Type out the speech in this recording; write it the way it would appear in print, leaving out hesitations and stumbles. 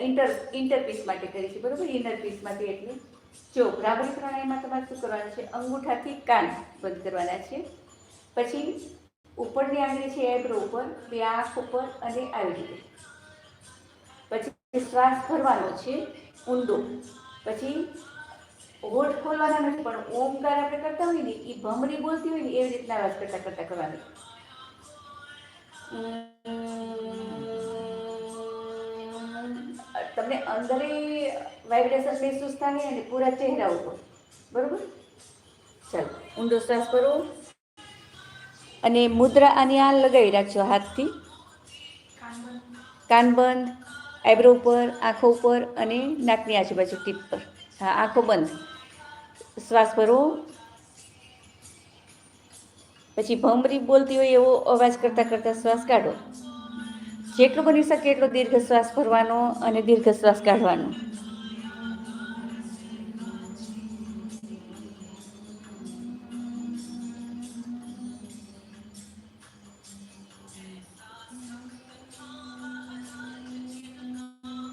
Inter piece માટે કરી છે, બરાબર, ઇનર પીસમાંથી. એટલે જો ભ્રામરી પ્રાણાયામમાં તમારે શું કરવાનું છે, અંગૂઠાથી કાન બંધ કરવાના છે. પછી ઉપરની આંગળી છે આઈબ્રો ઉપર, બે આંખ ઉપર અને આવી રીતે. પછી શ્વાસ ભરવાનો છે ઊંડો. પછી હોઠ ખોલવાના નથી, પણ ઓમકાર આપણે કરતા હોય ને એ ભમરી બોલતી હોય ને એવી રીતના અવાજ કરતા કરતા કરવાની. તમને અંદરે વાઇબ્રેશન મહેસૂસ થાય અને પૂરા ચહેરા ઉપર, બરોબર. ચાલો, ઊંડો શ્વાસ ભરો અને મુદ્રા આની આ લગાવી રાખજો હાથથી. કાન બંધ, આઈબ્રો ઉપર, આંખો ઉપર અને નાકની આજુબાજુ ટીપ પર. હા, આંખો બંધ. શ્વાસ ભરો. પછી ભમરી બોલતી હોય એવો અવાજ કરતાં કરતાં શ્વાસ કાઢો. જેટલો બની શકે એટલો દીર્ઘ શ્વાસ ભરવાનો અને દીર્ઘ શ્વાસ કાઢવાનો.